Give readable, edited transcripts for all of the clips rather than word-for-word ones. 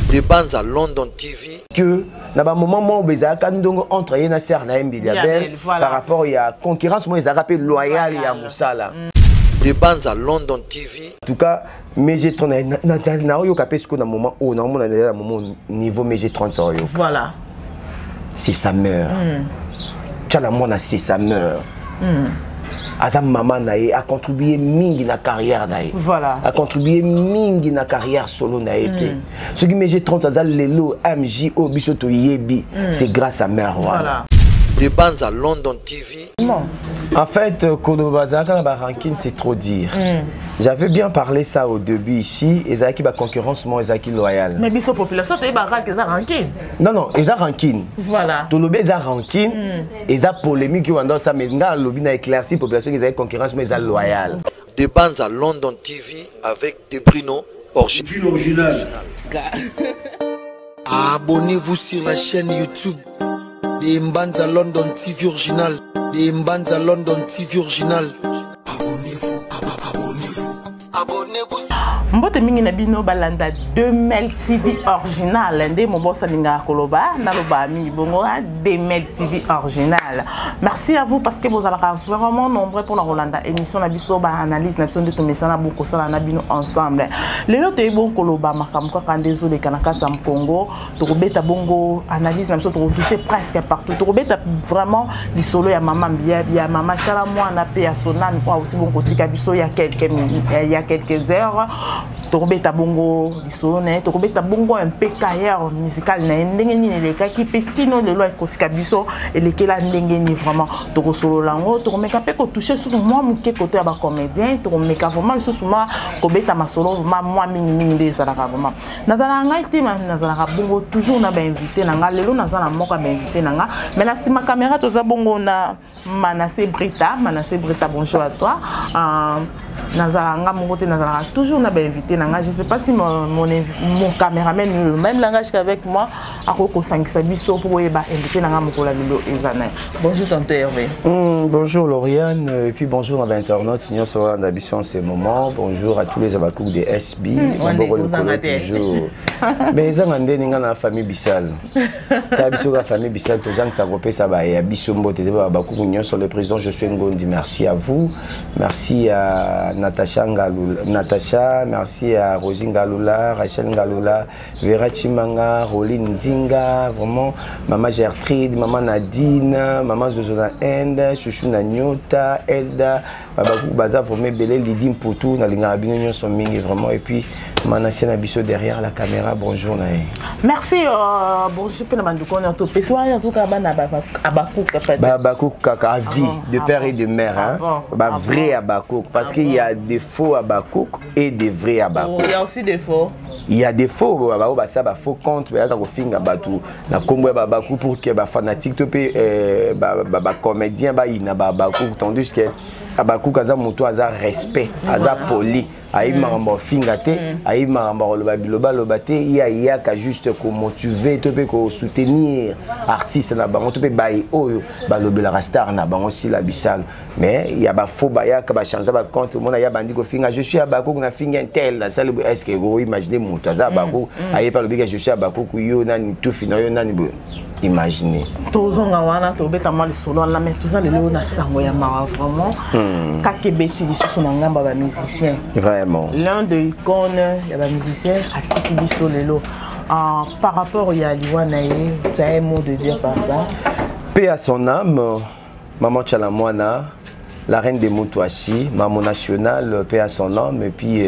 Des bandes à London TV. Que dans un moment où ils ont entre Yena Ser na Mbiliabel par rapport à la concurrence, moi ils ont rappelé loyal et à Moussala. Des bandes à London TV. En tout cas, MG30 na yo kapé ce qu'on a moment où on a un moment niveau MG30 Voilà. C'est sa mère. Tchalamona c'est sa mère. Asa maman nae a contribué mingi na carrière nae. Voilà. A contribué mingi na carrière solo nae. Ce qui me j'ai 30 ans lelo MJO bisoto yebi, c'est grâce à mère. Voilà. Des bandes à London TV. Non. En fait, Kodobazaka Barankin, c'est trop dire. J'avais bien parlé ça au début ici. Ezaki ba concurrence, moi Ezaki loyal. Mais biso population, tu es baral que ça rankin. Non non, Eza rankin. Voilà. Tout le Eza rankin. Eza polémique qui ont ça, mais nga lobby na éclairci population qui Ezaki concurrence, mais Eza loyal. Des bandes à London TV avec des Bruno original. Abonnez-vous sur la chaîne YouTube des Mbanza London TV original. Des Mbanza London TV original. Abonnez-vous, abonnez-vous. Mbote mingi na bino balanda 2mel TV original ndé mo bossa linga koloba naloba mingi bongo 2mel TV original. Merci à vous parce que vous avez vraiment nombreux pour la Rolanda émission na biso ba analyse na biso de tomesana boko sala na bino ensemble. Lelo te bon koloba makamko ka ndezo de kanaka za Congo to kobeta bongo analyse na biso to toucher presque partout to kobeta vraiment du solo ya maman bien ya maman tala moi na pe ya sonam kwa uti bongo tika biso ya quelques minutes il y a quelques heures. Tokobeta bongo disone tokobeta bongo un peu carrière musicale na ndenge ni eleka ki petino lelo ekotika biso elekela ndenge ni vraiment tokosolo lango tokomeka pe ko toucher sur moi muke côté ba comédien tokomeka vraiment sur moi kobeta masolo moi mingi des ala vraiment nazala ngai tema nazala bongo toujours na ba invité na nga lelo nazala moka ba invité na nga mais na sima caméra toza bongo na Manassé Brita bonjour à toi nazalanga mongote nazalanga toujours na ba invité nanga je sais pas si mon caméraman le même langage qu'avec moi a ko sangisa biso pour ba invité nanga mokola lelo ezana. Bonjour tonton Hervé. Bonjour Lauriane et puis bonjour à l'internaute sinon sur la biso en ce moment. Bonjour à tous les abakouk de SB. Toujours. Mais ils ont andé ninga na famille Bissal. Ta biso la famille Bissal to jang sa gropé ça ba ya biso mbote de abakouk union sur le président je suis Ngondi. Merci à vous. Merci à Natacha Ngalula, merci à Rosie Ngalula, Rachel Ngalula, Vera Chimanga, Roline Nzinga, vraiment, Maman Gertrude, Maman Nadine, Maman Zozona End, Chouchou Nanyota, Elda, Babakou Baza, vraiment Belé, Lidim Poutou, Nalinga Abinyon sont mingi vraiment, et puis Manassé Nabiso derrière la caméra, bonjour Naé. Merci, bonjour, je peux demander qu'on a tout fait, soit en tout cas, Abakouk Kaka, à vie, de père et de mère, hein, vrai Abakouk, parce qu'il y a des faux Abakouk et des vrais Abakouk. Il y a aussi des faux. Il y a des faux, ça va faux compte, il y a des faux Abakouk, la combo Abakouk pour que les fanatiques, les comédiens, ils n'ont pas Abakouk, tandis que Abakouk a moto a respect, a poli. Aïma Rambo Fingate, Aïma Rambo Loba Lobate, il y a juste qu'on motiver, qu'on soutenir artiste na bango, tu peux bailler oyo, balobela rastar na bango aussi la bissal. Mais il y a ba faux baya ka ba changer ba compte, mon ya bandi ko finga, je suis à Bako na finga tel la salle est-ce que vous imaginez moto za Bako, aïe par le biga je suis à Bako yo na ni tout fina yo na ni imaginez. Tozonga wana to beta mal solo la mais tout ça le na sango ya mara vraiment. Kakebeti lisusu na ngamba ba musicien. Vraiment. L'un des icônes, il y a des musiciens à Tikibiso Lelo. Par rapport à Yaliwanae, tu as un mot de dire par ça? Paix à son âme, Maman Tchalamwana, la reine des Moutouachi, Maman nationale, paix à son âme. Et puis,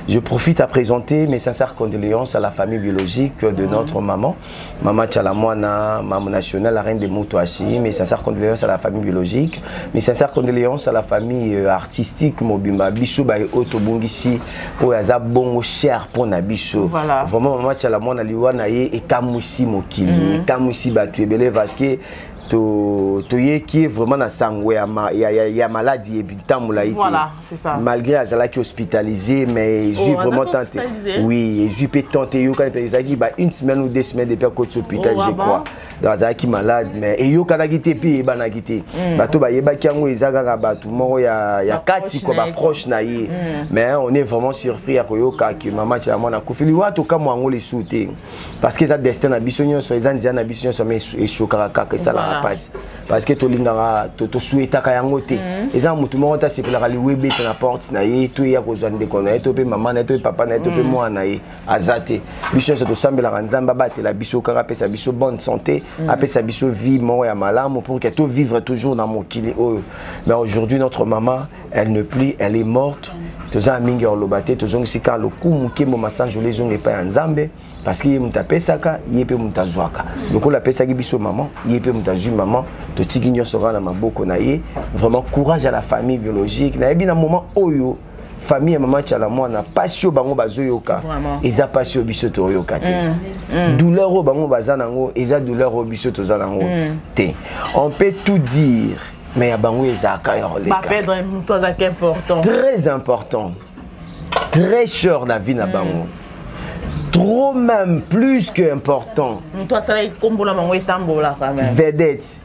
je profite à présenter mes sincères condoléances à la famille biologique de notre maman. Maman Tchalamwana, Maman nationale, la reine des Moutouachi. Mes sincères condoléances à la famille biologique. Mes sincères condoléances à la famille artistique. Mobima Bissou, Otobungishi, Oyaza Bongo, cher pour Nabiso. Vraiment, Maman Tchalamwana, Liwanaye, et Kamousi Mokili. Kamousi Batuebele, parce que qui est vraiment na sangwe ya ya maladie et voilà, c'est ça. Malgré azalaki hospitalisé, mais Jésus vraiment tenté. Oui, Jésus peut tenter yo quand il une semaine ou 2 semaines depuis à côté l'hôpital, je crois. Dans azalaki malade, mais et yo kana gité puis bana gité. Bato ba yeba ki yango ezaka bato moko ya kati ko ba proche na ye. Mais on est vraiment surpris à koyoka que maman tcha mona kufili wato kama ngo les souté. Parce que ça destin na biso nyonso ezanzia na biso nyonso mais eshokaka kaka ça la passe. Parce que to linganga to souhaita ka yango te. Eza mutu moko ta sepela kali webe na porte na ye to ya ko zande ko na to pe maman na to papa na to pe moi na ye azate. Biso nyonso to sambela nzamba batela biso kaka pesa biso bonne santé. Après sa biso vie mort et malade pour qu'elle puisse vivre toujours dans mon kili. Mais aujourd'hui notre maman elle ne plus, elle est morte. Tous un mingi orlobate, tous un si quand le coup mouké mon massage les ont pas en zambe parce qu'il m'a tapé ça ka, il peut m'a jouaka. Donc on l'appelle ça qui biso maman, il peut m'a jouer maman. De tigigno sera dans ma boko naie. Vraiment courage à la famille biologique. Na bien un moment oyo. Famille et maman tchala moi na passion bango bazoyoka eza passion biso to yoka te douleur o bango bazanango eza douleur o biso to zanango te on peut tout dire mais bango ezaka yorleka pas perdre toi ça qui est important très important très cher na vie na bango trop même plus que important toi ça là combo la bango etambola quand même vedette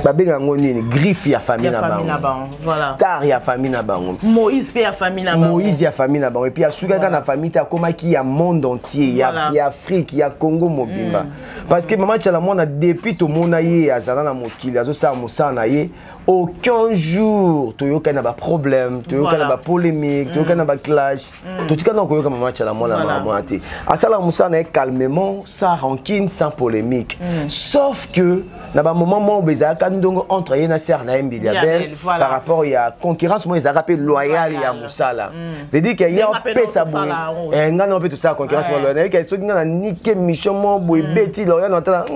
babenga ngonini griffe ya famille na bango voilà star ya famille na bango Moïse pe ya famille na bango Moïse ya famille na bango et puis asuka na famille ta komaki ya monde entier ya Afrique ya Congo mobimba parce que maman tchala mona depuis to mona ye azala na mokili azo sa musana ye aucun jour toyoka na ba problème toyoka na ba polémique toyoka na ba clash totika na koyoka maman tchala mona maman ati asala musana calmement sans rancune sans polémique sauf que na ba moment mo bezaka ndongo entre ye na sœur na Mbiliabel par rapport ya concurrence mo ezaka pe loyal ya musala veut dire que ya pesa boy ngana pe tout ça concurrence mo loyal que so ngana nike mission mo boy beti loyal na tala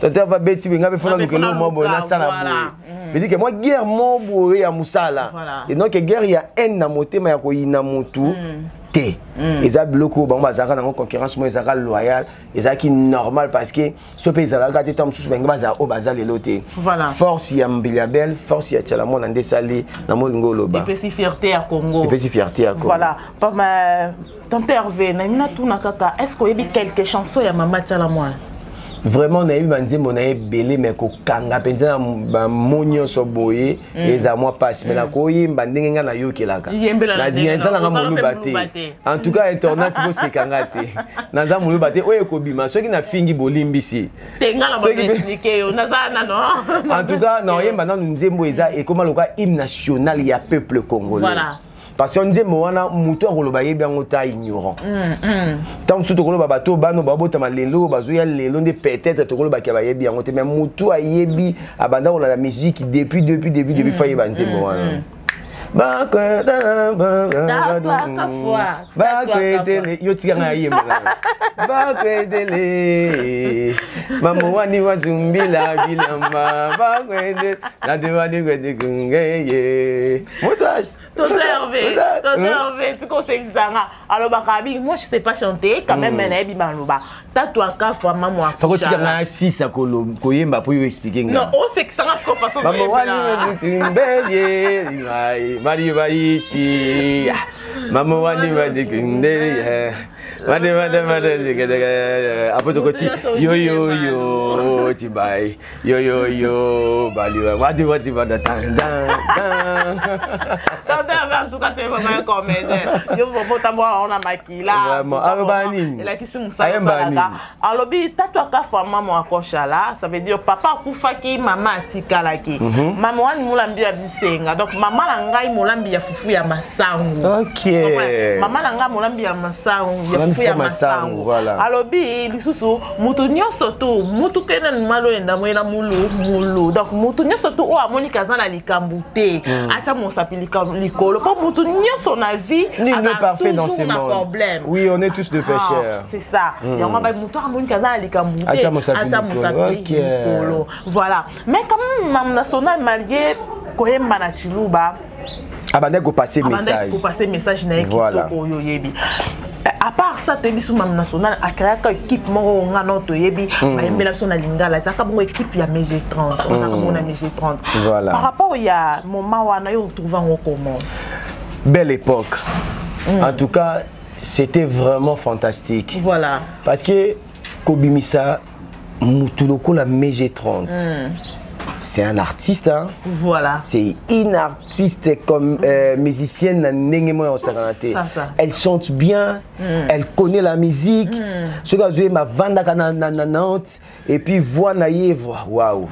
tata va beti nga be fona lokelo mo boy na sala boy veut dire que moi guerre mo boy ya musala et donc guerre ya haine na motema ya ko yina mutu te eza biloko bango bazaka na concurrence mo ezaka loyal ezaki normal parce que so pe ezalaka te tom susu benga baza o baza lelo te force ya Mbiliabel force ya tchala mona ndesali na molingo loba et puis fierté à Congo et puis fierté à Congo voilà pas ma tante Hervé na mina tuna kaka est-ce qu'il y a quelques chansons ya maman tchala mona vraiment na yebi banze mona ebele mais ko kanga penza ba monyo so boye eza moi passe mais la ko yimba ndenge nga na yokelaka na zinza nga moluba te en tout cas internet bo sekanga te naza moluba te oye ko bima soki na fingi bolimbisi tenga la ba expliquer yo naza na non en tout cas na yemba na nzembo eza et comment le hymne national ya peuple congolais voilà. Parce qu'on dit moana muto akoloba yebi yango ta ignorant. Tant que tokoloba bato bano babota malelo bazoya lelo nde peut-être tokoloba ka yebi yango te mais muto ayebi abanda ko la musique depuis fa yeba nzembo wana. Maman wani wazumbila bilamba bakwede na devani kwede kungeye montage tu conseilles ça alors bakabi moi je sais pas chanter quand même mais nabi maloba tatwa ka fois maman wa faut que tu gagnes 6 à koyemba pour expliquer non on sait que ça reste façon maman wani tumbeye mari baishi maman wani wadikundeye après tu continues yo tibai yo baliwa wadi bada en tout cas tu es vraiment un comédien yo faut pas moi on a maquillé vraiment abani il a qui sous musala alors bi tatwa ka fa maman akoshala ça veut dire papa kufaki mama atikalaki maman wani mulambi ya bisenga donc maman na ngai mulambi ya fufu ya masangu OK maman na ngai mulambi ya masangu ya fufu ya masangu voilà alors bi lisusu mutu nyonso to mutu kena malo enda mwela mulu donc mutu nyonso to o amoni kazana likambu te acha mosapili likolo po mutu nyonso na vie nul n'est parfait dans ce monde problème oui on est tous des pécheurs c'est ça yango ba mutu amoni kazana likambu te acha mosapili likolo voilà mais quand même mam national malgré koyemba na chiluba abandé ko passer message na équipe oyo yebi À part ça, tu es sur Mam National, à créer une équipe, on a notre équipe, mais la son Lingala, ça comme une équipe, il y a MG30, on a comme MG30. Voilà. Par rapport il y a moment où on a eu trouvé en comment. Belle époque. En tout cas, c'était vraiment fantastique. Voilà. Parce que Kobimisa, Moutuloko la MG30. C'est un artiste, hein? Voilà. C'est une artiste comme musicienne. Elle chante bien, elle connaît la musique. Ce que j'ai ma vanda Nantes et puis voix naïve, waouh.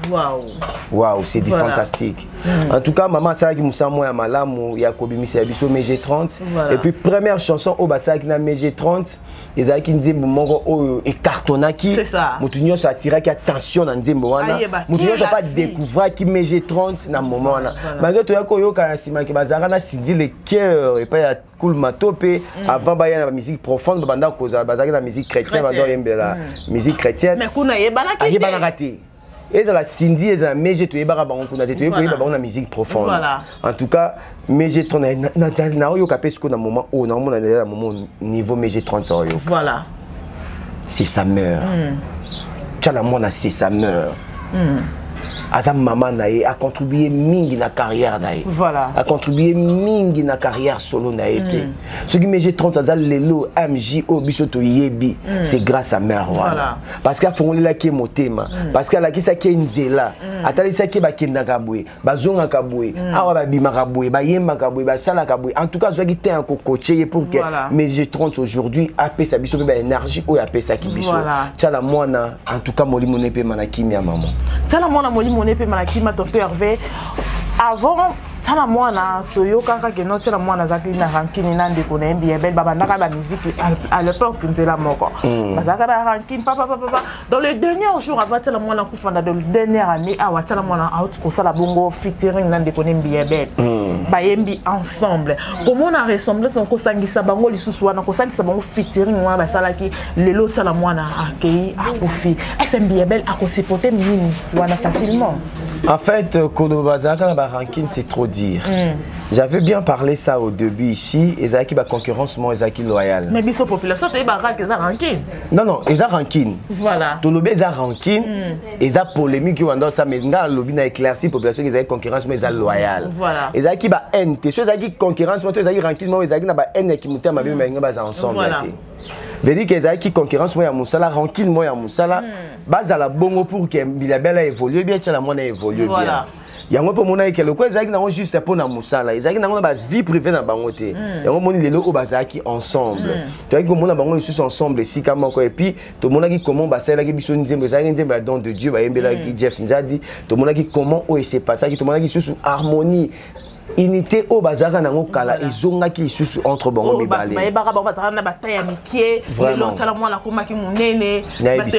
Waouh, c'est fantastique. En tout cas, maman ça qui moussa moi malamu ya Kobi c'est biso MG30 et puis première chanson au basa qui na MG30, ils a qui dit mongo o et cartonaki. C'est ça. Mutunyo ça attirer qui attention dans nzembo wana. Mutunyo ça pas découvrir qui MG30 na moment là. Malgré tout yako yo ka sima ki bazara na sidi le cœur et pas ya cool matope avant ba ya la musique profonde banda koza bazara na musique chrétienne banda yembela musique chrétienne. Mais kuna yebana raté. Et ça la Cindy et ça MG tu es barabon qu'on a détruit pour y la musique profonde. En tout cas, MG30 na yo capé ce qu'on a moment au non on a un moment niveau MG30 ça yo. Voilà. C'est sa mère. Tchala mona c'est sa mère. Asa maman nae a contribué mingi na carrière nae. Voilà. A contribué mingi na carrière solo nae. Ce qui MG30 azal lelo MJO bisoto yebi, c'est grâce à mère voilà. Parce qu'à fond la qui motema, parce qu'à la qui ça qui nzela, atali ça qui ba kenda kabwe, bazonga kabwe, awa ba bima kabwe, ba yemba kabwe, ba sala kabwe. En tout cas, je qui un coaché pour que MG30 aujourd'hui a fait sa biso ba énergie ou a fait ça qui biso. Tchala mwana en tout cas moli monepe manaki mi maman. Tchala mwana moli monepe manaki ma ton père avant tala mwana toyoka ka keno tala mwana zaki na rankini na ndeko na MBA belle baba ndaka ba musique à l'époque nzela moko bazaka na rankini papa dans les derniers jours avant tala mwana kufanda de dernière année awa tala mwana out ko sala bongo featuring na ndeko na MBA belle ba yembi ensemble comment on a ressemblé son ko sangisa bango lisusu wana ko salisa bango featuring wana ba sala ki lelo tala mwana akei akufi MBA belle akosipoter mini wana facilement. En fait, Kodo Bazaka na rankine c'est trop dire. J'avais bien parlé ça au début ici, et ça qui ba concurrence moi et qui loyal. Mais biso population tu ba rankine. Non, ils ont rankine. Voilà. Tout le monde a rankine, ils ont polémique ou dans ça mais dans le lobby na éclairci population ils ont concurrence mais ils ont loyal. Voilà. Ils ont qui ba haine, tu sais qui concurrence moi tu sais rankine moi ils ont qui na ba haine qui monter ma bien mais ils ensemble là. Veut dire qu'ils ont qui concurrence moi ya musala rankine moi ya musala bazala bongo pour que Bilabella évolue bien tchala moi na évolue bien. Yango po mona ke loko ezaki na juste pour na musala ezaki na ba vie privée na bango te yango moni lelo o bazaki ensemble tu vois que mona bango ils sont ensemble si kama ko et puis to mona ki comment ba sala ki biso nzembe ezaki nzembe don de Dieu ba yembela ki Jeff Njadi to mona ki comment o c'est passé ki to mona ki sous harmonie unité au bazaka nango kala ezonga ki sous entre bango mibale ba yebaka ba bazaka na bataille mikie lelo tala mwana koma ki munene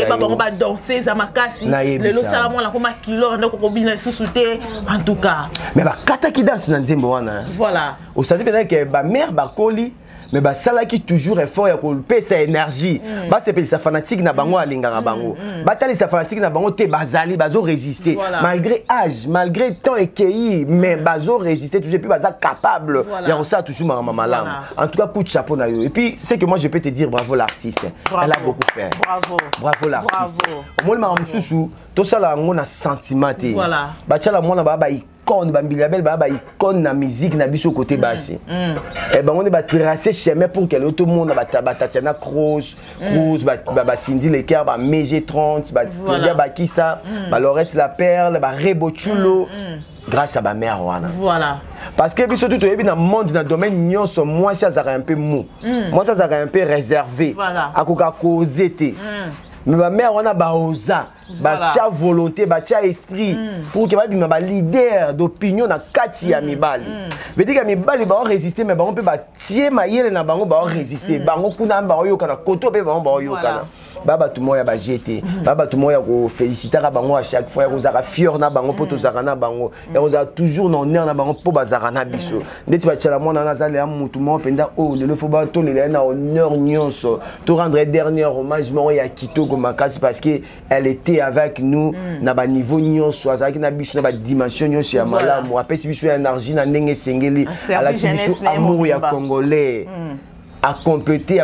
ba bango ba danser za makasi lelo tala mwana koma kilo ndako ko bina sous te en tout cas mais ba kata ki danse na nzembo wana voilà au sadi peut-être que ba mère ba koli mais bah ça là qui toujours effort ya ko pesa énergie bah c'est sa fanatique na bango alinganga bango bah tali sa fanatique na bango te bazali bazo résister malgré âge malgré temps et pays mais bazo résister toujours puis baza capable ya ça toujours maman malam en tout cas coup de chapeau na yo et puis c'est que moi je peux te dire bravo l'artiste elle a beaucoup fait bravo l'artiste moi maman mususu to sala ngo na sentiment te bah tchala mona ba icône Bilabella ba icône na musique na biso côté bassi et ben on est ba tracer chemin pour que tout le monde ba Tatiana Cruz ba Cindy Leker ba MG30 ba Kissa ba Laurette la Perle ba Rebochulo grâce à ba mère wana voilà parce que biso tout yebi na monde na domaine nyonso moi ça a un peu mou moi ça a un peu réservé à koka causer te mais ma mère on a baoza batia volonté batia esprit pour que ba ba leader d'opinion na kati ya mibali veut dire que mibali ba résister mais ba on peut ba tie mayele na bango ba résister bango kuna ba yoka na koto be ba yoka baba tout moya ba jeter baba tout moya ko féliciter ka bango à chaque fois ko zaka fier na bango poto zaka na bango et on a toujours non na bango po bazaka na biso ndeti ba tchala mona na zale ya mutu mo penda oh le faut ba to le na honneur nyonso to rendre dernier hommage mo ya Kitoko Makasi parce que elle était avec nous na ba niveau nyonso azaki na biso na ba dimension nyonso ya malamu apesi biso ya énergie na ndenge sengeli ala biso amour ya congolais à compléter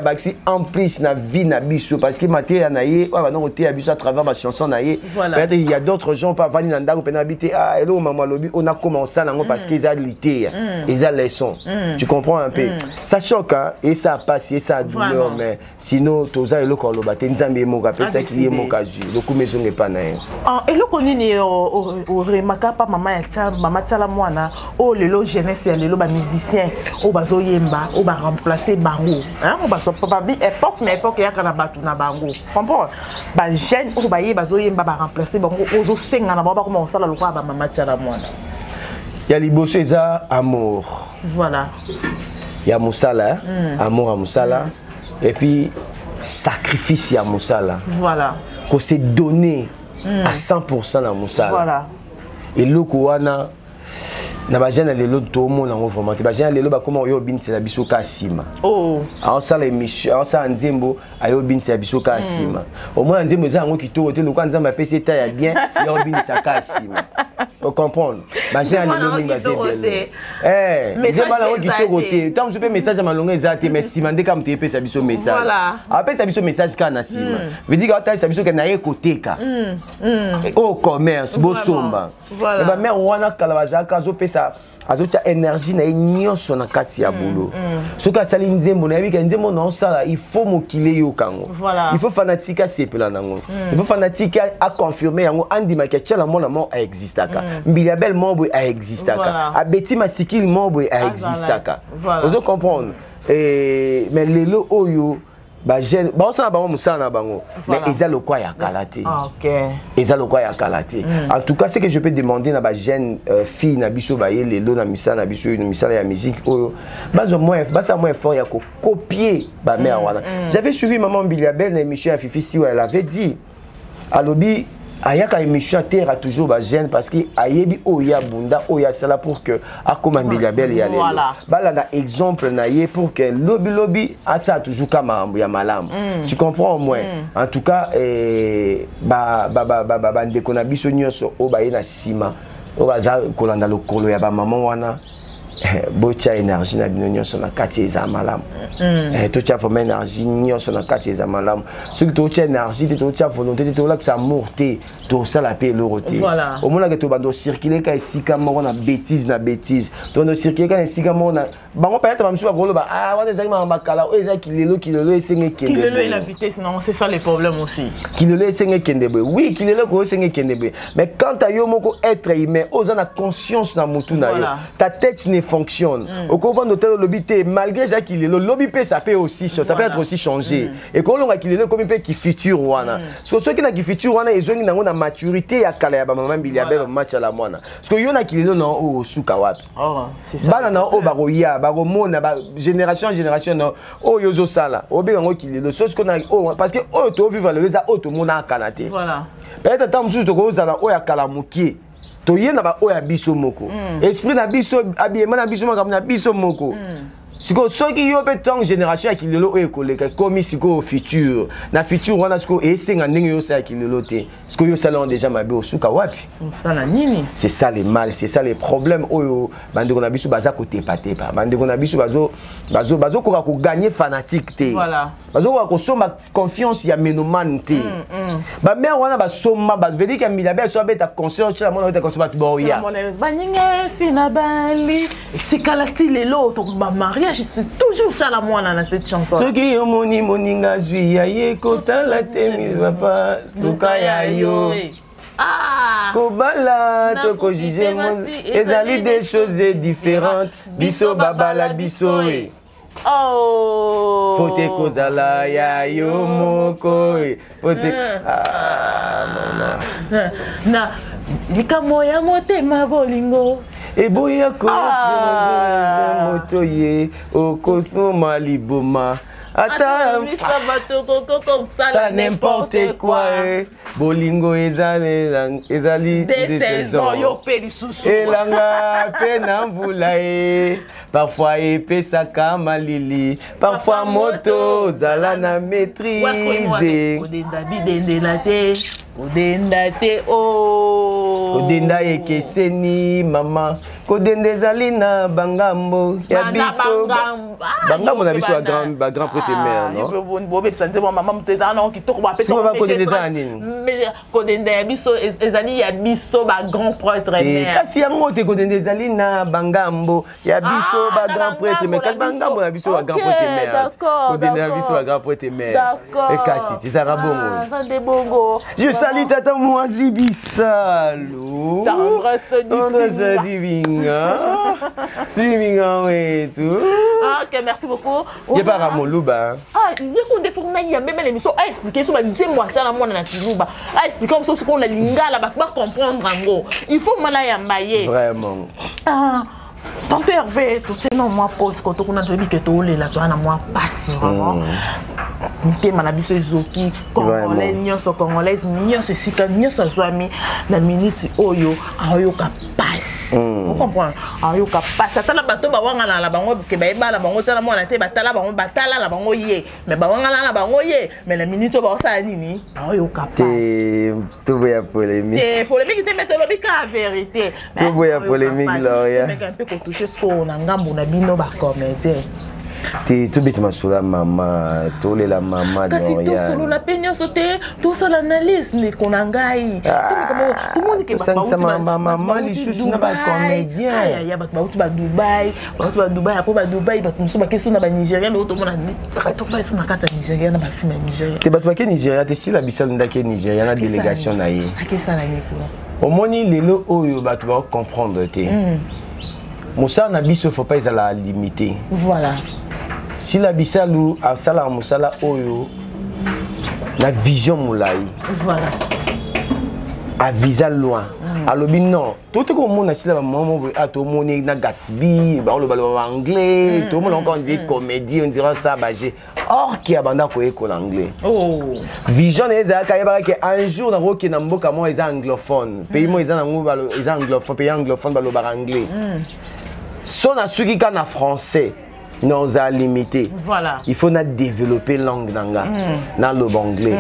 en plus na vie na biso parce que maté naie à travers ma chanson naie peut-être il y a d'autres gens pas vani nanda ko penabité ah hello maman lobi on a commencé parce qu'ils ont lité ils ont leçon tu comprends un peu ça choque et ça passe et ça douleur mais sinon toza elo ko lobate nzambe mo ka pesa qui est mo kazu le coup maison n'est pas naie ah elo konini au remaka pa maman tala mwana oh lelo jeunesse ya lelo ba musicien o bazo yemba o ba remplacer bango hein o bazo papa bi époque na époque ya kana batu na bango comprends ba jeune o ba ye bazo yemba ba remplacer bango ozo senga na ba ko mo sala lokwa ba maman tala mwana ya liboso eza amour voilà ya musala amour à musala et puis sacrifice ya musala voilà qu'on s'est donné à 100% dans musala voilà et loko wana na ba jeune lelo to mo na vraiment te ba jeune lelo ba comment yo binti la biso ka sima oh alors ça l'émission alors ça nzembo ayo binti la biso ka sima au moins nzembo za ngo kitoko te lokwa nzamba pesa ta ya bien yo binti sa ka sima vous comprenez ba jeune lelo minga c'est mais nzemba la ngo kitoko te tant je peux message à malonga ezate mais sima nde kam te pesa biso message voilà après ça biso message ka na sima veut dire que ça biso ke na ye koteka au commerce bosomba et ba mère wana kala bazaka zo pesa azotia énergie na nyonso na kati ya boulot soki asali nzembo na yebika nzembo na osala il faut mokile yo kango il faut fanatique asepela nango il faut fanatique a confirmer yango andima ke tchala mona mo a existaka mbili belle mobo a existaka abeti masikili mobo a existaka vous comprendre et mais lelo oyo ba jeune ba on sa ba musala na bango mais eza lokwa ya kalate OK eza lokwa ya kalate en tout cas ce que je peux demander na ba jeune fille na biso ba ye lelo na misala na biso na misala ya musique oyo bazo moins basa moins fort ya ko copier ba mère wana j'avais suivi maman Biliabel na émission ya Fifi si elle avait dit alobi ayaka émission terre toujours ba jeune parce que ayebi oya bunda oya sala pour que akoma Biliabel ya lelo bala na exemple na ye pour que lobby asa toujours kama ya malamu tu comprends moi en tout cas ba ndeko na biso nyonso o ba ye na sima o baza kolanda lokolo ya ba maman wana bocha énergie na bino nyonso na kati eza malamu tocha fo énergie nyonso na kati eza malamu soki tocha énergie te tocha volonté te tolakisa amour te tosala pe eloko te omonaka tobanda ocircule ka esika moko na bêtise tobanda ocircule ka esika moko na bango peut-être bamisusu bakoloba ah wana ezalaki makambo bakala oyo eza kilelo esenge ekende kilelo et la vitesse non c'est ça le problème aussi kilelo esenge ekende boye oui kilelo ko esenge ekende boye mais quand ta yo moko être humain oza na conscience na mutu na yo ta tête ne fonctionne au couvent d'hôtel lobby te malgré ça kilelo lobby peut ça peut aussi ça peut être aussi changé et quand on a kilelo comme peut qui futur wana parce que ceux qui na qui futur wana ezongi nango na maturité ya kala ya ba maman Biliabel match à la mwana parce que yo na kilelo na o suka wapi oh c'est ça bana na o baroya baromona ba génération en génération no o yozo sala obenga ngo kilelo chose qu'on a parce que o to vivre le za o to mona kanate voilà peut-être tant mususu to ko zala o ya kala mukie to yena ba o ya biso moko esprit na biso abiema na biso maka na biso moko siko soki yo pe tant génération ya kilelo o ekoleka komi siko futur na futur wana siko esenga ndenge yo sa kilelo te siko yo sala déjà mabe osuka wapi sala nini c'est ça les mal c'est ça les problèmes oyo bande na biso baza ko tepa bande na biso bazo ko gagner fanatique te voilà bazo ko somba confiance ya menoman te ba mère wana ba somba ba veut dire que Biliabel so beta concert cha mona beta concert ba boya ba nyinga sina bali tikalati lelo to ba mariage c'est toujours ça la moine dans cette chanson ce qui yo moninga zui ya ye kotala te mi papa lukaya yo kobala to ko juger mon ezali des choses différentes biso babala biso oh faut te kozala ya yo moko faut te na likamo ya motema bolingo eboya ko moto ye okosoma liboma ata ça n'importe quoi bolingo ezali des saisons elanga pe na mvula parfois epesaka malili parfois moto zala na maîtrise odenda ekeseni mama Kodende Zalina Bangambo ya biso Bangambo na biso ba grand prêtre mère non bobe santé maman muteza na kitoko ba pesa Kodende Zalina mais Kodende biso ezali ya biso ba grand prêtre mère kasi yango te Kodende Zalina Bangambo ya biso ba grand prêtre mère kasi Bangambo na biso ba grand prêtre mère Kodende na biso ba grand prêtre mère et kasi ti sara bongo santé bongo je salue tata Moazi Bisalo tendresse divina divina wetu ok merci beaucoup ye para moluba ye ko defo na ya même l'émission a expliquer sur ba dixième moitié na mona na kiluba a expliquer sur ce qu'on a lingala ba comprendre ngo il faut mala ya mbaye vraiment Tante Hervé, tout c'est non moi pose quand on a dit que tout les là toi na moi passe vraiment. Nité manabiso zoki congolais nyonso congolaise nyonso sika nyonso zwami na minute oyo ayo ka passe. Vous comprenez? Ayo ka passe atala bato ba wanga la bango ke ba ebala bango tsala mona te batala bango batala la bango ye mais ba wanga la bango ye mais la minute ba sa nini ayo ka passe. Tout boya polémique. Te polémique te mettre lobi ka vérité. Tout boya polémique Gloria. Toucher ce qu'on a ngambo na bino ba comédien ti tout bit masula mama to le la mama kasi tout solo la peño sauté tout seul analyse ni konangai tout le monde qui ba mama li susu na ba comédien ya ba Dubaï après ba Dubaï ba muso ba kesu na ba Nigeria mais auto mona to fa su na kata Nigeria na ba film Nigeria te ba to ke Nigeria te si la bisal ndake Nigeria na délégation na ye akesa na yeko omoni lelo oyo ba to ba comprendre te Moussa na biso faut pas la limiter. Voilà. Si la bisalou a sala musala oyo la vision moulai. Voilà. A visa loin. Alobi non. Tout ce qu'on mona si la maman a tout moni na Gatsby, ba le balo anglais, tout le monde encore dit comédie, on dira ça bagé. Or qui abanda ko école anglais. Oh. Vision eza kayeba que un jour na roki na mboka mo eza anglophone. Pays mo eza na ngubalo eza anglophone, pays anglophone balo ba anglais. Son a suki kana français nous a limité. Voilà. Il faut na développer langue nanga na le anglais.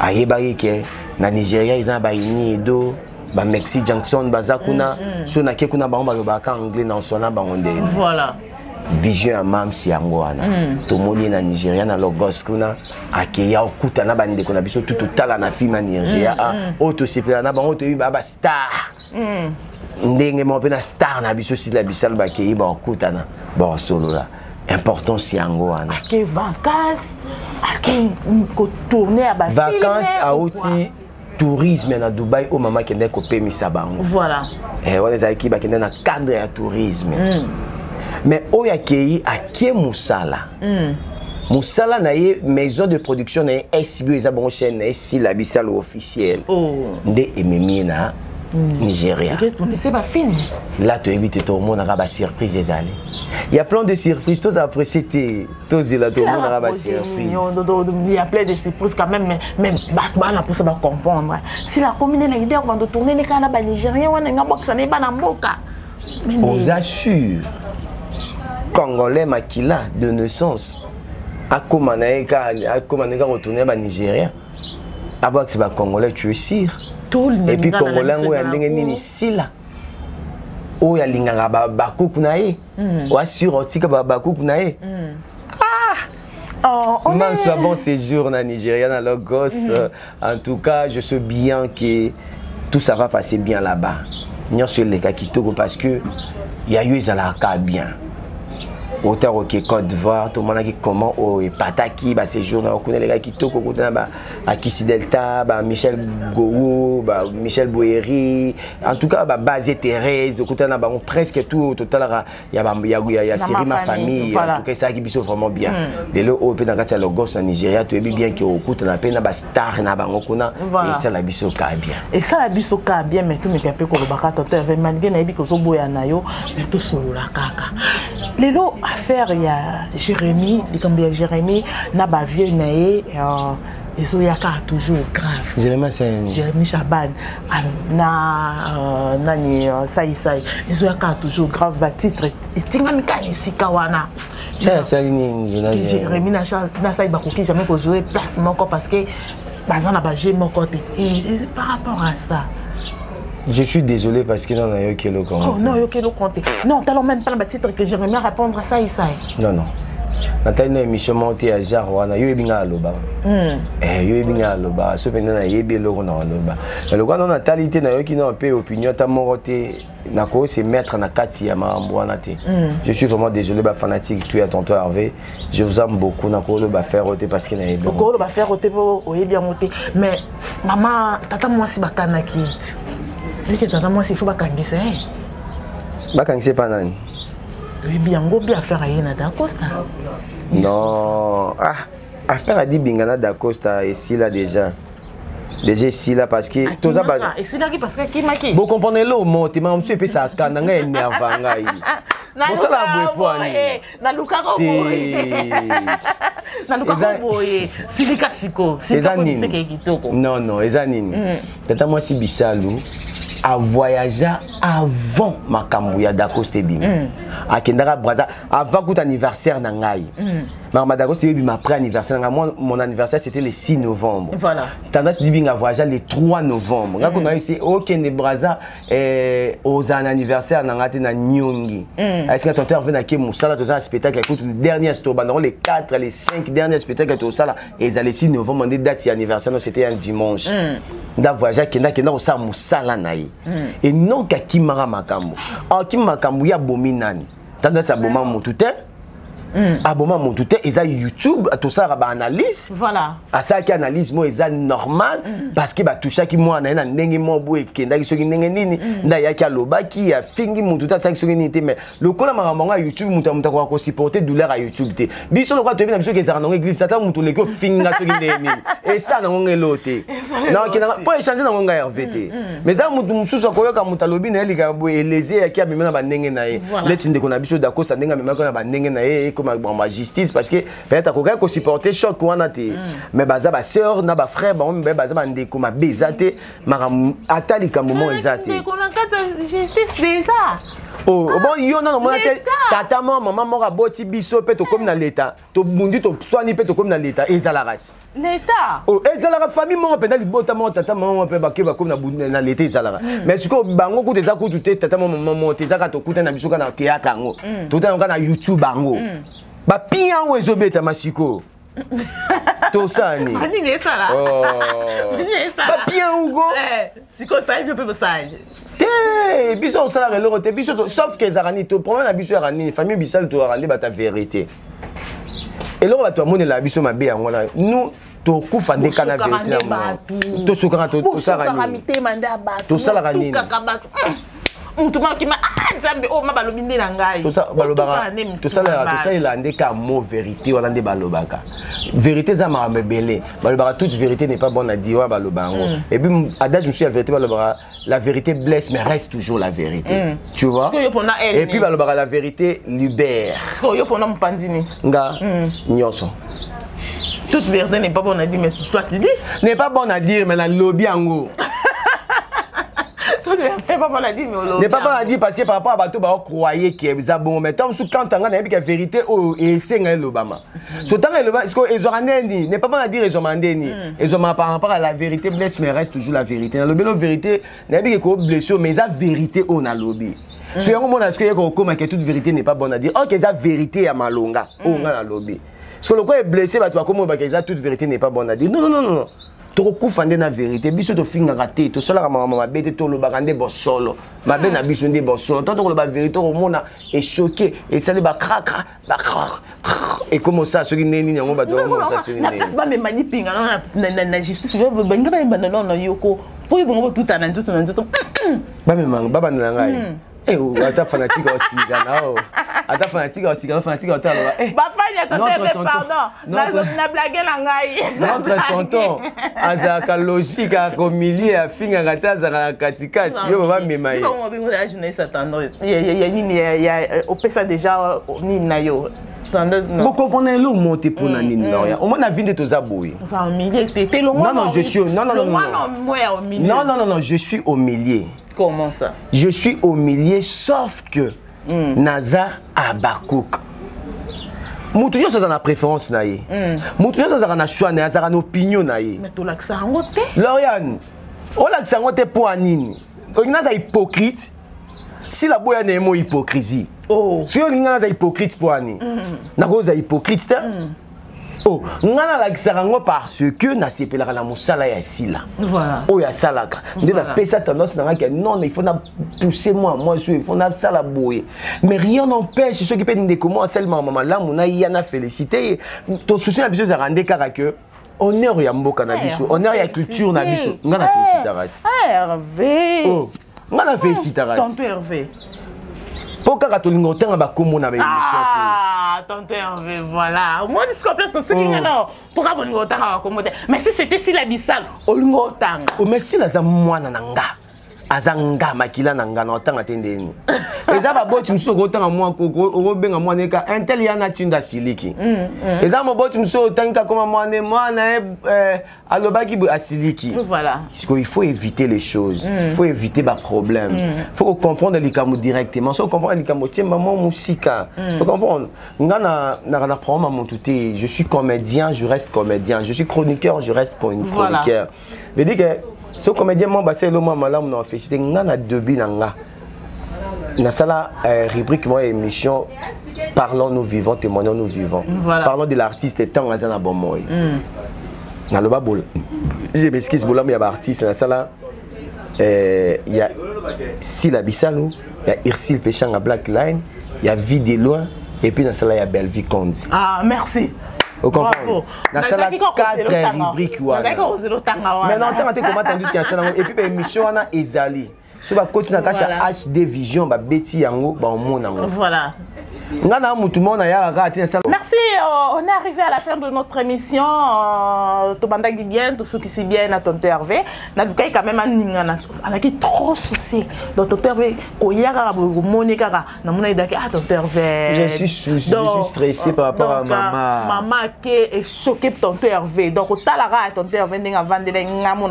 Ayeba ke na Nigeria ils ont ba Inido, ba Mexique Junction bazakuna, so na ke kuna ba ba anglais na sona ba onde. Voilà. Vision à mam si yangoana. To moni na Nigeria na logos kuna akeya okuta na bande kuna biso tout tala na film na Nigeria auto sipela na ba auto ba star. Ndenge mo pena star na biso si la bisal ba kei ba okuta na ba solo la. Importance yangoana. Ake vacances, ake ko tourner à ba vacances à outil tourisme na Dubaï au mama kende ko pemisa bango. Voilà. On les a qui ba kende na cadre ya tourisme. Mais oya kei akie musala. Musala na ye maison de production na SBO eza bon chaîne si la bisal officiel. Nde ememi na Nigeria. C'est pas fini. Là tu évites tout le monde a ba surprise ezali. Il y a plein de surprises, tous appréciés tous là tout le monde a ba surprise. Il y a plein de surprises quand même mais Batman pour ça va comprendre. Si la commune na idée on va tourner les kana ba Nigérien wana ngabo ça n'est pas na mboka. Aux assure Congolais makila de naissance a commandé retourner au Nigeria. Avant que c'est Congolais tu es sûr. Et puis Congolais on a ndenge sila. O ya linganga ba kuna ye. O assure otika ba kuna ye. Même si un bon séjour en Nigeria, dans Lagos, en tout cas, je sais bien que tout ça va passer bien là-bas. Nous sommes les cas qui tournent parce que il y a eu ça bien. Autant que Côte d'Ivoire, tout le monde a dit comment au Pataki, séjour, on connaît les gars qui tournent, on connaît Akissi Delta, Michel Gou, Michel Boéry, en tout cas, Basé Thérèse, on connaît presque tout, au total, il y a série ma famille, en tout cas, ça qui est vraiment bien. Les lots au pays dans le Gos en Nigeria, tu es bien que au coup, on a peine à star, et ça la biso bien. Et ça la biso bien, mais tout me capé qu'on le baka, tu avais malgré naïbi que so boya nayo, mais tout solo la kaka. Les lots affaire il y a Jérémy, il Jérémy n'a pas vieux naé et so yaka toujours grave. Jérémy Chaban nani sai et so yaka toujours grave ba titre et tingami kani sikawana. Jérémy na sai ba koki jamais ko jouer place moko parce que bazana ba j'ai mon côté et par rapport à ça Je suis désolé parce que non, non, il y a le compte. Oh non, il y a le compte. Non, tu n'as même pas le titre que j'aimerais bien répondre à ça et ça. Non, non. Nathalie na émission montée à Jarwana, yo ebinga aloba. Yo ebinga aloba, so pena na yebi loko na aloba. Mais le gars na Nathalie te na yo ki na peu opinion ta morote na ko se mettre na kati ya mambo wana te. Je suis vraiment désolé ba fanatique tu à tonton Hervé. Je vous aime beaucoup na ko le ba faire oté parce que na yebi. Ko le ba faire oté po oyebi amoté. Mais maman tata moi si bakana ki. Lui que tata moi si faut bakangisa eh. Bakangisa pa nani? Oui, bien, go bien faire à Yena d'Acosta. Non, affaire a dit Bingana d'Acosta ici là déjà. Déjà ici là parce que tout ça et c'est là qui parce que qui maki. Vous comprenez le mot, tu m'as monsieur ça kananga énervanga yi. Bon ça la boy na lukako boy. Na lukako boy. Silika siko, silika ko diseke kitoko. Non non, ezanini. Tata moi si bisalu a voyagé avant makambo ya d'Acosta bing. A Kendara Braza avant tout anniversaire nangai. Maman d'Acosta bi ma pré-anniversaire moi mon anniversaire c'était le 6 novembre. Voilà. Tendance dit bing a voyagé le 3 novembre. Quand on a ici au Kende Braza aux anniversaire nangate na Nyongi. Est-ce que tonton vient na Moussala dans un spectacle écoute le dernier stop les 4 les 5 derniers spectacles tout ça là et le 6 novembre on dit date anniversaire c'était un dimanche. Da voyagé Kenda au sa Moussala naï. Et non ka kimara makambo. Ah kimakambo ya bominani. Tendance à boma moutouté. Aboma moutouté et ça YouTube tout ça ba analyse. Voilà. À ça qui analyse moi ça normal parce que ba toucha ki moi na ndenge mo bo ekenda ki soki ndenge nini nda ya ki aloba ki ya fingi moutouta ça ki soki nini te mais le kola makambo YouTube muta ko supporter douleur à YouTube te. Biso le quoi te bina biso ke za na église tata mutu le ko finga soki ndenge et ça na ngelo te. Non ki na pas échanger na ngonga Hervé te. Mais ça mutu mususu ko yoka mutalobi na elika bo eleze ya ki abimena ba ndenge na ye. Letinde ko na biso d'Acosta ndenge memako na ba ndenge na ye ma justice parce que peut-être qu'on peut supporter choc ou anaté mais baza ba sœur na ba frère ba baza ba ndeko ma bezate ma atali ka moment exact on a carte justice déjà. Oh bon yo non mon tata maman mora boti biso pe to comme na l'état to mundi to soigner pe to comme na l'état et zalarati l'état oh et zalara famille mon pe na libota mon tata maman pe ba ke ba comme na l'état zalara mais siko bango ko teza ko tout tata maman teza ka to kuta na biso ka na théâtre ngo to ta na YouTube bango ba pinga o ezobeta masiko to sani ani ne sala ba pinga ugo siko fa je peux message te biso sala reloro te biso sauf que zarani to problème na biso rani famille bisal to rali ba ta vérité et là to amone la biso mabe yango na nous to kufa ndeka na vérité to sokara to sarani to sala rani Mutuma qui m'a zambe oh ma balobi ndé na ngai. Tout ça balobaka. Tout ça il a ndeka mot vérité wala ndé balobaka. Vérité za ma belé. Balobaka toute vérité n'est pas bonne à dire wa balobango. Et puis adage monsieur la vérité balobaka la vérité blesse mais reste toujours la vérité. Tu vois? Et puis balobaka la vérité libère. Parce que yo pona mpandini. Nga nyonso. Toute vérité n'est pas bonne à dire mais toi tu dis? N'est pas bonne à dire mais la lobby ango. N'est pas bon à dire, mais n'est pas bon à dire parce que par rapport à bateau, bah on croyait que vous avez bon, mais tant que quand on a la vérité, et c'est l'Obama. Ce temps est-ce qu'ils ont andeni, n'est pas bon à dire ils ont andeni. Ils ont par rapport à la vérité blesse, mais reste toujours la vérité. Dans le bélo vérité, n'est pas que blessure, mais la vérité on a lobby. Si on a ce que toute vérité n'est pas bonne à dire, ok la vérité à malonga, on a la lobby. Parce que le quoi est blessé, bah toi comment bah toute vérité n'est pas bonne à dire. Non non non non. To kufande na vérité biso to finga raté to sala mama mabete to lo bakande bosolo mabe na biso ndé bosolo to to lo ba vérité au monde est choqué et ça le ba krakra et comment ça ce qui neni nyango ba to comment ça ce qui neni na pas me mani pinga na justice je banga ba mbana non yoko po yibongo tout na tout ba me manga baba na ngai eh ata fanatique aussi gana ata fanatique aussi gana fanatique ata eh ba fanya to pardon na blague la ngai notre tonton azaka logique au milieu a finga ngata za katikati yo ba mema ye bon bingo la jeunesse attendant ya nini ya opesa déjà ni na yo. Vous comprenez le monter pour nani noya. Au moins la vie de tous aboui. Ça au milieu t'es loin. Non non je suis non je suis au milieu. Comment ça? Je suis au milieu sauf que Naza Abakouk. Mutu yo ça na préférence na ye. Mutu yo ça na choix na ça na opinion na ye. Mais to l'accent ngote. Lauriane. O l'accent ngote pour anini. on a hypocrite. Si la boya n'est pas hypocrisie. Oh. Si on a hypocrite pour ani. Na cause hypocrite. Oh, on a la xarango parce que na sepela la musala ya sila. Voilà. Oh ya salaka. De la pesa tendance na que non, il faut na pousser moi il faut na sala boye. Mais rien n'empêche ceux qui peuvent de comment seulement maman là mon a na félicité. Ton souci la biso za rendre car que honneur ya mboka na biso, honneur ya culture na biso. On a félicité Rati. Hervé. Oh, on a félicité Rati. Tonton Hervé. Pourquoi tu n'as pas comme on avait émission? Ah, tonton Hervé, voilà. Moi, je suis complètement sûr qu'il y a pourquoi on n'a pas commenté. Mais si c'était si la bissale, on n'a pas. Oh, mais si la zamouana nanga, azanga makila nanga na otanga tendeni. Eza ba boti mso otanga mwa koko, obenga mwa neka intel yana tinda siliki. Eza mo boti mso otanga comme mwana alobaki asiliki. Voilà. Parce qu'il faut éviter les choses. Il faut éviter les problèmes. Il faut comprendre les camo directement. Si on comprend les camo, tiens, maman, musica. Il faut comprendre. Je suis comédien, je reste comédien. Je suis chroniqueur, je reste chroniqueur. Je dis que ce comédien, c'est le moment où on a fait. C'est un début. Dans la rubrique, moi, émission, parlons, nous vivons, témoignons, nous vivons. Parlons de l'artiste et tant à bon moi. Dans le babol, je m'excuse pour l'homme, il y a des artistes dans la salle. Il y a Sila Bissalou, il y a Irsil Péchang à Black Line, il y a Vie des Lois, et puis dans la salle, il y a Bellevue Kondi. Ah, merci. Vous comprenez? Dans la salle, 4 rubriques. Mais non, tu as entendu ce qu'il y a. Et puis, l'émission, on a Ezali. Si on continue à faire HD Vision, Betty Yango, voilà. Merci, on est arrivé à la fin de notre émission. Tout le monde bien, tout ce qui est bien à Tonton Hervé. On a quand même trop souci. Tonton Hervé, je suis stressé par rapport à maman. Maman est choquée par Tonton Hervé. Donc, au talara, Tonton Hervé n'a pas vendu les gamons.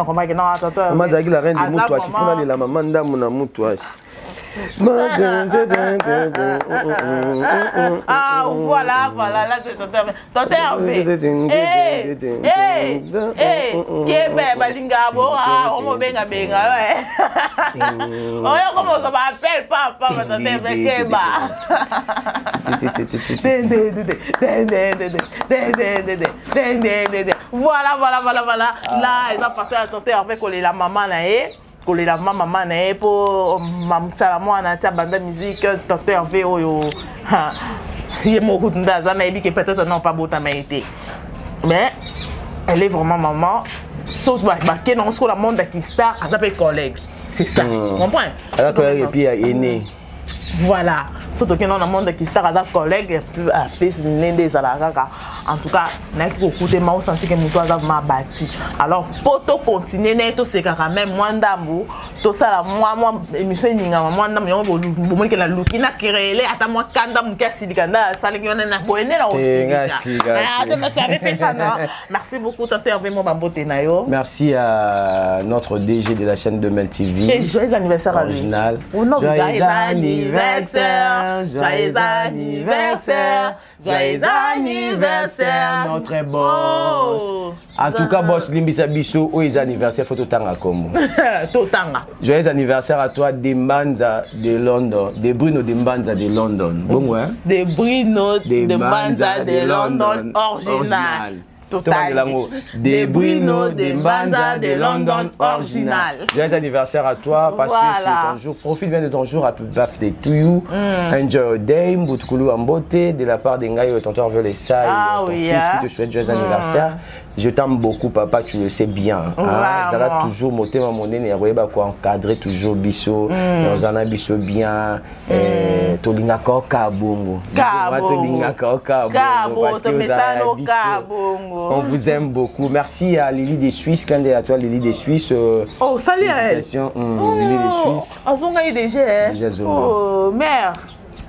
Ah voilà, voilà, là c'est Tonton Hervé. Kébé, Balingabo, on me benga benga, ouais. Oh, comment ça m'appelle papa, Tonton Hervé Kéba. Voilà, voilà, voilà, voilà. Là, ils ont passé à Tonton Hervé coller la maman là. Coller la maman pour mamtala moi na ta bande musique Tonton Hervé oyo il est beaucoup d'azana dit que peut-être non pas bota maïté mais elle est vraiment maman sauf que dans ce la monde qui star à s'appelle collègue c'est ça comprends alors et puis aîné voilà surtout que dans le monde qui star à collègue plus à plus l'indé salaka en tout cas n'a que écouter moi senti que muto a m'a battu alors pour to continuer net to c'est quand même moi ndambu to ça moi émission ninga moi ndambu yo bo que la lukina kirele ata moi kanda mukasi dikanda ça les na boene là aussi tu avais fait ça non merci beaucoup Tonton Hervé mon bamboté na yo merci à notre DG de la chaîne de Mel TV et joyeux anniversaire original joyeux anniversaire joyeux anniversaire joyeux anniversaire notre boss. En tout cas boss Limbisa Bisso aux anniversaire photo tanga comme totanga joyeux anniversaire à toi Dembanza de London de Bruno Dembanza de London bon ouais de Bruno Dembanza de London original de Bruno Dembanza de London original. Joyeux anniversaire à toi parce que c'est ton jour. Profite bien de ton jour. Happy birthday to you. Enjoy your day. Mboutoukulu en beauté de la part d'Engaï, tonton Hervé Lessay, ton fils qui te souhaite joyeux anniversaire. Je t'aime beaucoup, papa, tu le sais bien. Ça va toujours monter ma monnaie, encadrer toujours Bisso, dans un Bisso bien. Tolinga Kabongo. On vous aime beaucoup. Merci à Lily des Suisses. Quand à toi, Lily des Suisses. Oh, salut à elle. Lily des Suisses. Oh, mère.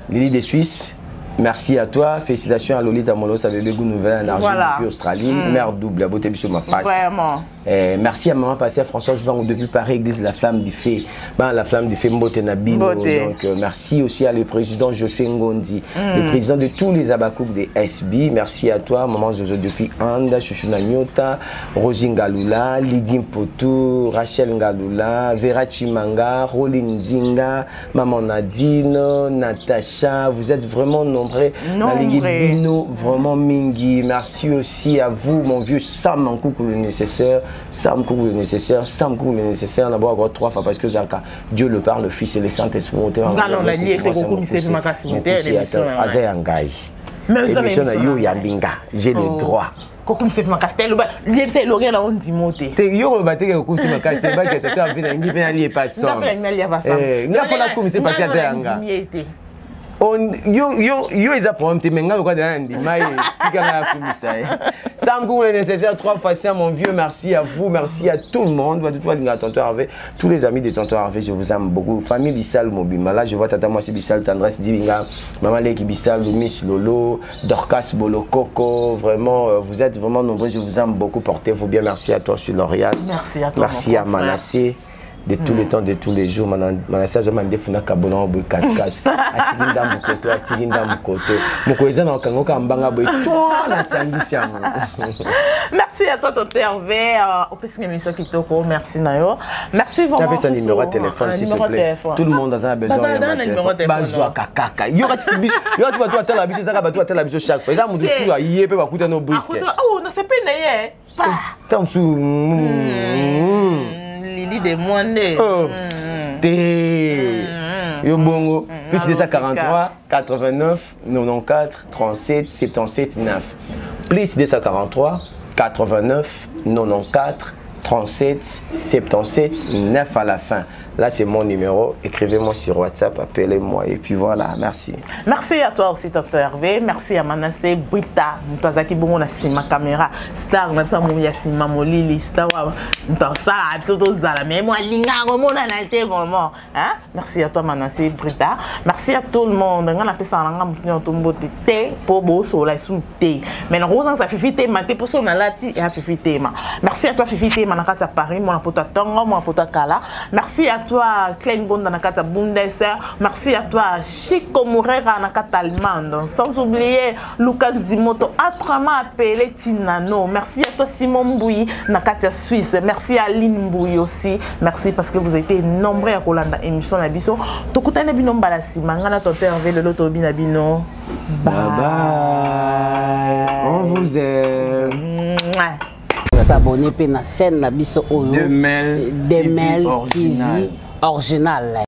Lily des Suisses. Merci à toi. Félicitations à Lolita Molo. Ça veut dire que nouvelle en Argentine, Australie. Mère double. La beauté de ma passe. Vraiment. Merci à maman pasteur Françoise Van depuis Paris, église La Flamme du Feu. La Flamme du Feu Mbote Nabino. Donc merci aussi à le président Josué Ngondi, le président de tous les Abakouk des SB. Merci à toi, maman Zozo depuis Anda, Chouchou Nanyota, Rosie Ngalula, Lydie Mpotou, Rachel Ngalula, Vera Chimanga, Rolin Zinga, maman Nadine, Natacha. Vous êtes vraiment nombreux. Bino, vraiment Mingi. Merci aussi à vous, mon vieux Sam en coucou le nécessaire. Sam coucou le nécessaire. Sam coucou le nécessaire. On a encore 3 fois parce que Dieu le Père, le Fils et le Saint-Esprit. J'ai le droit. Comme c'est ma castel, c'est le gars on dit monter. T'es yo batté comme c'est ma castel, bah que t'as envie d'un guider aller pas ça. Non, faut la comme c'est passé à Zanga. Yo ils apprennent te menga quoi dans ndima et sikanga kumisa. Sans goût nécessaire 3 fois ça mon vieux, merci à vous, merci à tout le monde, tonton Hervé, tous les amis de tonton Hervé, je vous aime beaucoup. Famille Bissal Mobima, là je vois tata moi c'est Bissal Tendresse Divinga, maman Leki Bissal, Miss Lolo, Dorcas Bolo Coco, vraiment vous êtes vraiment nombreux, je vous aime beaucoup, portez-vous bien, merci à toi sur Lauriane. Merci à toi. Merci à Manassé. De tous les temps, de tous les jours, Manassé, je m'en défends qu'à bon an, 4-4. Atiginda Mukoto, Atiginda Mukoto. Mukoeza na Kangoka Mbanga Boy, toi, la Sangisiam. Merci à toi, tonton Hervé. Au plus, une émission qui toko, merci Nayo. Merci vraiment. J'avais son numéro de téléphone, s'il te plaît. Tout le monde a besoin d'un numéro de téléphone. Bazoua Kakaka. Yo, si tu as tel habit, ça va tel habit chaque fois. Ça, mon Dieu, il y a pas coûter nos brisques. Oh, on a fait peine, Tant sous. Lili de Monde. Yo bongo. Plus 243 89 94 37 77 9. Plus 243 89 94 37 77 9 à la fin. Là, c'est mon numéro. Écrivez-moi sur WhatsApp, appelez-moi. Et puis voilà, merci. Merci à toi aussi, tonton Hervé. Merci à Manassé Brita. Mutazaki Bongo na sima caméra. Star, même ça, mon yasima molili. Star, ça, absolument ça. Mais moi, linga, mon analyse vraiment. Merci à toi, Manassé Brita. Merci à tout le monde. On a fait ça, on a fait thé pour beau soleil sous thé. Mais non, on a fait fifi maté pour son alati et a fait fifi ma. Merci à toi, fifi thé, manakata Paris, mon apota Tongo, mon apota Kala. Merci à toi, Klein Bonda Nakata Bundes. Merci à toi, Chico Mourera Nakata Allemande. Sans oublier Lucas Zimoto, autrement appelé Tinano. Merci à toi, Simon Mbouy Nakata Suisse. Merci à Lynn Mbouy aussi. Merci parce que vous avez été nombreux à Kolanda émission Nabiso. Tokutane Bino Mbalasi, Mangana Tonton Hervé, le loto Binabino. Bye bye. On vous aime. S'abonner à la chaîne Nabiso Oyo. Demel TV original.